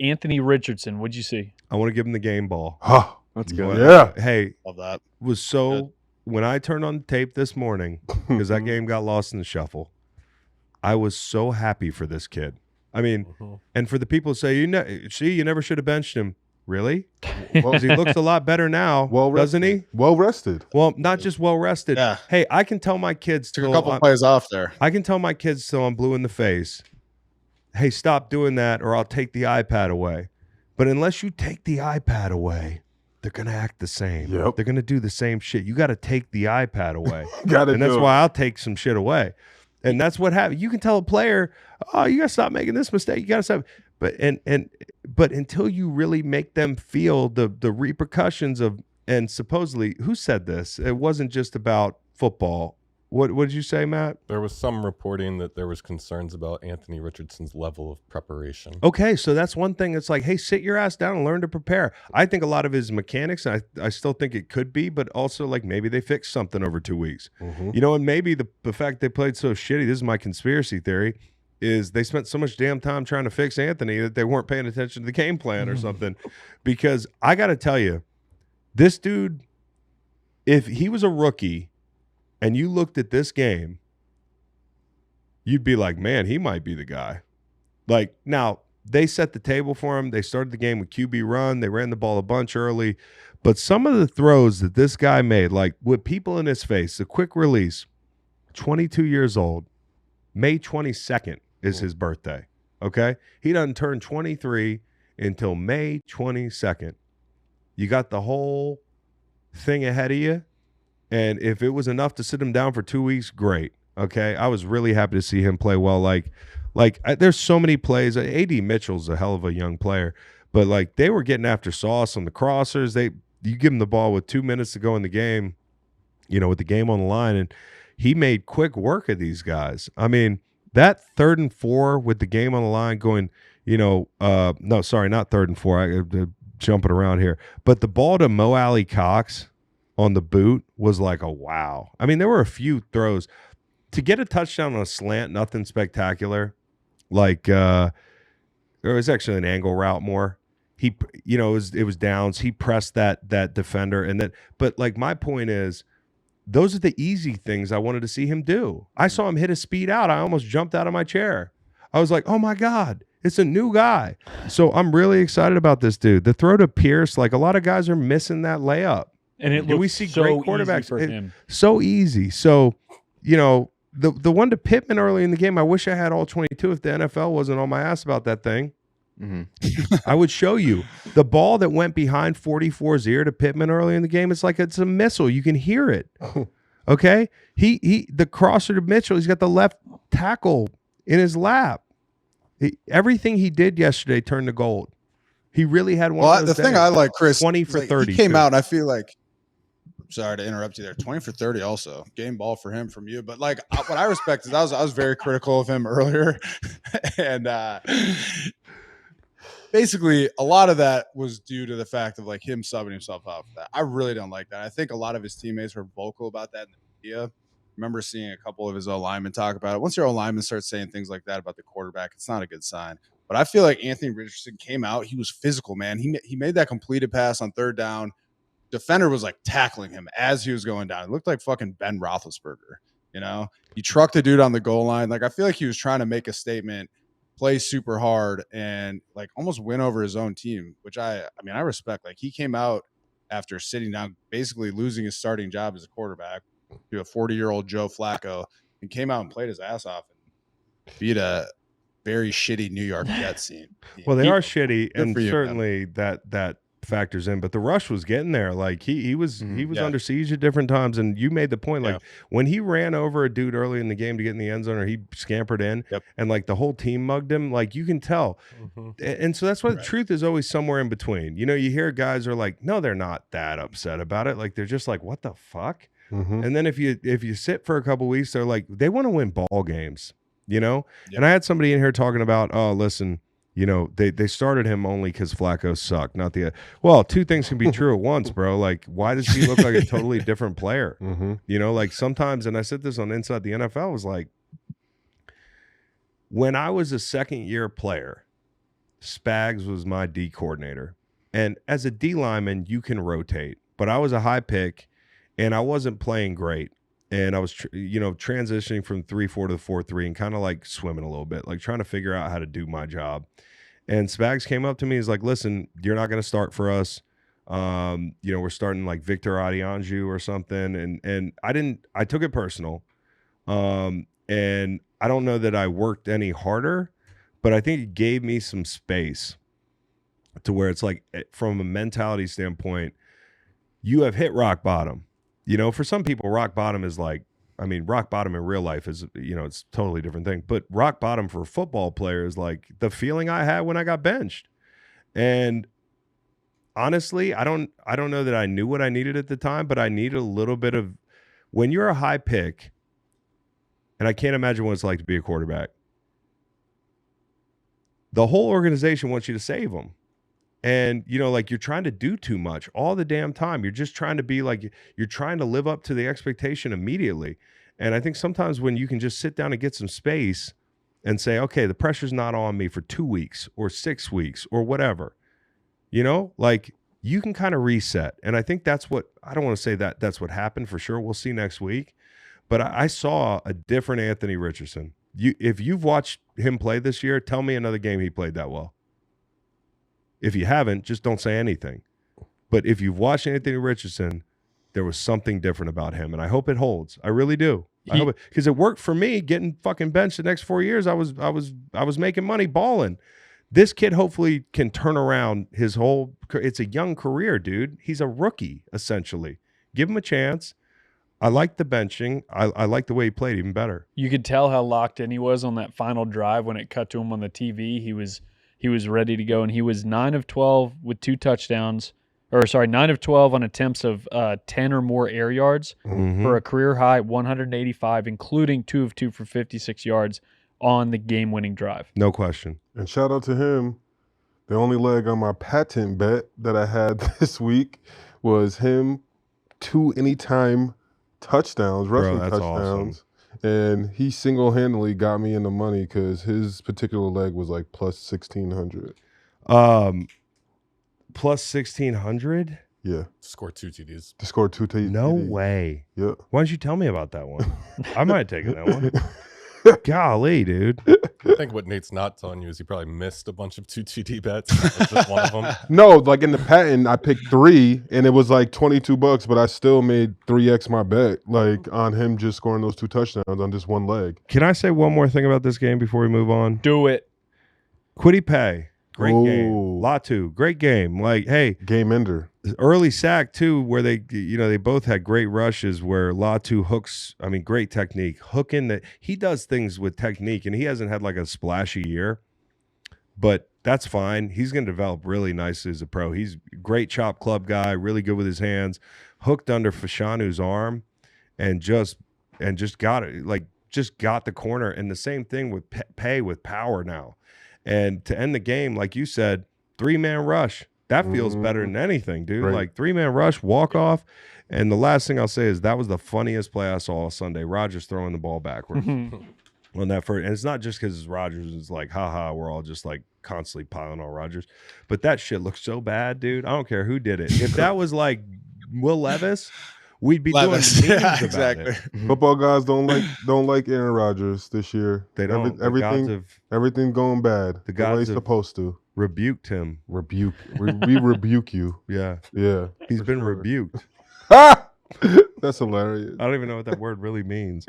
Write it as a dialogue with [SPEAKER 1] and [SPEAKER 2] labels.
[SPEAKER 1] Anthony Richardson, what'd you see?
[SPEAKER 2] I want to give him the game ball.
[SPEAKER 3] Oh, that's good.
[SPEAKER 2] Well, hey,
[SPEAKER 4] Love that.
[SPEAKER 2] was so when I turned on the tape this morning because that game got lost in the shuffle. I was so happy for this kid. I mean, and for the people who say, you never should have benched him. Really? Well, he looks a lot better now, doesn't he?
[SPEAKER 3] Well rested.
[SPEAKER 2] Well, not just well rested.
[SPEAKER 4] Yeah.
[SPEAKER 2] Hey, I can tell my kids
[SPEAKER 4] Took a couple plays off there.
[SPEAKER 2] I can tell my kids till I'm blue in the face, hey, stop doing that or I'll take the iPad away. But unless you take the iPad away, they're going to act the same.
[SPEAKER 3] Yep.
[SPEAKER 2] They're going to do the same shit. You got to take the iPad away.
[SPEAKER 3] And
[SPEAKER 2] that's why I'll take some shit away. And that's what happens. You can tell a player, oh, you got to stop making this mistake. You got to stop. But until you really make them feel the repercussions of, and supposedly, who said this? It wasn't just about football. What did you say, Matt?
[SPEAKER 5] There was some reporting that there was concerns about Anthony Richardson's level of preparation.
[SPEAKER 2] Okay, so that's one thing. It's like, hey, sit your ass down and learn to prepare. I think a lot of his mechanics, I still think it could be, but also like maybe they fixed something over 2 weeks. You know, and maybe the fact they played so shitty, this is my conspiracy theory, is they spent so much damn time trying to fix Anthony that they weren't paying attention to the game plan or something. Because I got to tell you, this dude, if he was a rookie and you looked at this game, you'd be like, man, he might be the guy. Like, now, they set the table for him. They started the game with QB run. They ran the ball a bunch early. But some of the throws that this guy made, like with people in his face, the quick release, 22 years old, May 22nd is his birthday, okay? He doesn't turn 23 until May 22nd. You got the whole thing ahead of you, and if it was enough to sit him down for 2 weeks, great, okay? I was really happy to see him play well. There's so many plays. A.D. Mitchell's a hell of a young player, but, like, they were getting after Sauce on the crossers. You give him the ball with 2 minutes to go in the game, you know, with the game on the line, and he made quick work of these guys. I mean, that 3rd and 4 with the game on the line going, you know, no, sorry, not 3rd and 4. I'm jumping around here. But the ball to Mo Alley Cox on the boot was like a wow. I mean, there were a few throws. To get a touchdown on a slant, nothing spectacular. Like, it was actually an angle route more. He, you know, it was downs. He pressed that defender. But like, my point is, those are the easy things I wanted to see him do. I saw him hit a speed out. I almost jumped out of my chair. I was like, oh my God, it's a new guy. So I'm really excited about this dude. The throw to Pierce, like a lot of guys are missing that layup.
[SPEAKER 1] And we see
[SPEAKER 2] so
[SPEAKER 1] great
[SPEAKER 2] quarterbacks
[SPEAKER 1] easy for him.
[SPEAKER 2] So easy. So, you know, the one to Pittman early in the game, I wish I had all 22 if the NFL wasn't on my ass about that thing. I would show you the ball that went behind 44's ear to Pittman early in the game. It's like it's a missile. You can hear it. Okay. The crosser to Mitchell, he's got the left tackle in his lap. Everything he did yesterday turned to gold. He really had one.
[SPEAKER 4] Well, the thing I like, Chris,
[SPEAKER 2] 20 for 30.
[SPEAKER 4] He came out, and I feel like, sorry to interrupt you there, 20 for 30 also. Game ball for him from you. But like what I respect is I was very critical of him earlier. And basically, a lot of that was due to the fact of like him subbing himself out for that. I really don't like that. I think a lot of his teammates were vocal about that in the media. I remember seeing a couple of his O-linemen talk about it. Once your O-linemen start saying things like that about the quarterback, it's not a good sign. But I feel like Anthony Richardson came out. He was physical, man. He made that completed pass on 3rd down. Defender was like tackling him as he was going down. It looked like fucking Ben Roethlisberger, you know? He trucked the dude on the goal line. Like, I feel like he was trying to make a statement, play super hard, and like almost win over his own team, which I respect. Like, he came out after sitting down, basically losing his starting job as a quarterback to a 40-year-old Joe Flacco, and came out and played his ass off and beat a very shitty New York Jets team.
[SPEAKER 2] Well, they are shitty, and
[SPEAKER 4] you,
[SPEAKER 2] certainly that factors in. But the rush was getting there. Like he was under siege at different times, and you made the point. Like when he ran over a dude early in the game to get in the end zone, or he scampered in, and like the whole team mugged him. Like you can tell, and so that's why the truth is always somewhere in between. You know, you hear guys are like, no, they're not that upset about it. Like they're just like, what the fuck? And then if you sit for a couple weeks, they're like, they want to win ball games. You know, and I had somebody in here talking about, oh, listen, you know, they started him only because Flacco sucked, not the. Well, two things can be true at once, bro. Like, why does he look like a totally different player? You know, like sometimes, and I said this on Inside the NFL, was like, when I was a second-year player, Spags was my D coordinator. And as a D lineman, you can rotate. But I was a high pick, and I wasn't playing great. And I was, transitioning from 3-4 to 4-3 and kind of like swimming a little bit, like trying to figure out how to do my job. And Spags came up to me. He's like, listen, you're not going to start for us. We're starting like Victor Adianju or something. And I took it personal. And I don't know that I worked any harder, but I think it gave me some space to where it's like, from a mentality standpoint, you have hit rock bottom. For some people, rock bottom is like, rock bottom in real life is, it's a totally different thing. But rock bottom for a football player is like the feeling I had when I got benched. And honestly, I don't know that I knew what I needed at the time, but I needed a little bit of, when you're a high pick, and I can't imagine what it's like to be a quarterback, the whole organization wants you to save them. And, like you're trying to do too much all the damn time. You're just trying to be like, you're trying to live up to the expectation immediately. And I think sometimes when you can just sit down and get some space and say, okay, the pressure's not on me for 2 weeks or 6 weeks or whatever, like you can kind of reset. And I think that's what, I don't want to say that that's what happened for sure. We'll see next week. But I saw a different Anthony Richardson. If you've watched him play this year, tell me another game he played that well. If you haven't, just don't say anything. But if you've watched Anthony Richardson, there was something different about him, and I hope it holds. I really do. I hope because it worked for me getting fucking benched the next 4 years. I was making money balling. This kid hopefully can turn around his whole. It's a young career, dude. He's a rookie essentially. Give him a chance. I like the benching. I like the way he played even better.
[SPEAKER 1] You could tell how locked in he was on that final drive when it cut to him on the TV. He was ready to go, and he was 9 of 12 with 2 touchdowns. 9 of 12 on attempts of 10 or more air yards for a career high 185, including 2 of 2 for 56 yards on the game-winning drive.
[SPEAKER 2] No question.
[SPEAKER 3] And shout out to him. The only leg on my patent bet that I had this week was him 2 anytime touchdowns, rushing
[SPEAKER 2] that's
[SPEAKER 3] touchdowns.
[SPEAKER 2] Awesome.
[SPEAKER 3] And he single-handedly got me in the money because his particular leg was like plus 1,600.
[SPEAKER 2] Plus 1,600?
[SPEAKER 3] Yeah.
[SPEAKER 5] Scored 2 TDs.
[SPEAKER 3] To score 2 TDs.
[SPEAKER 2] No way.
[SPEAKER 3] Yeah.
[SPEAKER 2] Why don't you tell me about that one? I might have taken that one. Golly, dude.
[SPEAKER 5] I think what Nate's not telling you is he probably missed a bunch of 2 TD bets. That's just one of them.
[SPEAKER 3] No, like in the patent, I picked 3, and it was like $22, but I still made 3x my bet, like on him just scoring those 2 touchdowns on just one leg.
[SPEAKER 2] Can I say one more thing about this game before we move on?
[SPEAKER 1] Do it.
[SPEAKER 2] Quiddy Pay. Great game.
[SPEAKER 3] Ooh.
[SPEAKER 2] Latu. Great game. Like, hey.
[SPEAKER 3] Game ender.
[SPEAKER 2] Early sack, too, where they both had great rushes where Latu hooks, great technique. Hooking that he does things with technique, and he hasn't had like a splashy year, but that's fine. He's going to develop really nicely as a pro. He's a great chop club guy, really good with his hands. Hooked under Fashanu's arm and just got it, like just got the corner. And the same thing with Pay with power now. And to end the game, like you said, 3-man rush. That feels better than anything, dude.
[SPEAKER 3] Right.
[SPEAKER 2] Like 3-man rush, walk off. And the last thing I'll say is that was the funniest play I saw Sunday. Rodgers throwing the ball backwards on that first. And it's not just because it's Rodgers. It's like, haha, we're all just like constantly piling on Rodgers. But that shit looks so bad, dude. I don't care who did it. If that was like Will Levis, we'd be doing memes about it.
[SPEAKER 3] Football guys don't like Aaron Rodgers this year.
[SPEAKER 2] They don't.
[SPEAKER 3] Everything going bad.
[SPEAKER 2] The
[SPEAKER 3] way it's
[SPEAKER 2] gods have
[SPEAKER 3] supposed to.
[SPEAKER 2] rebuked him.
[SPEAKER 3] We rebuke you.
[SPEAKER 2] Yeah.
[SPEAKER 3] Yeah.
[SPEAKER 2] He's been
[SPEAKER 3] sure.
[SPEAKER 2] rebuked.
[SPEAKER 3] That's hilarious.
[SPEAKER 2] I don't even know what that word really means.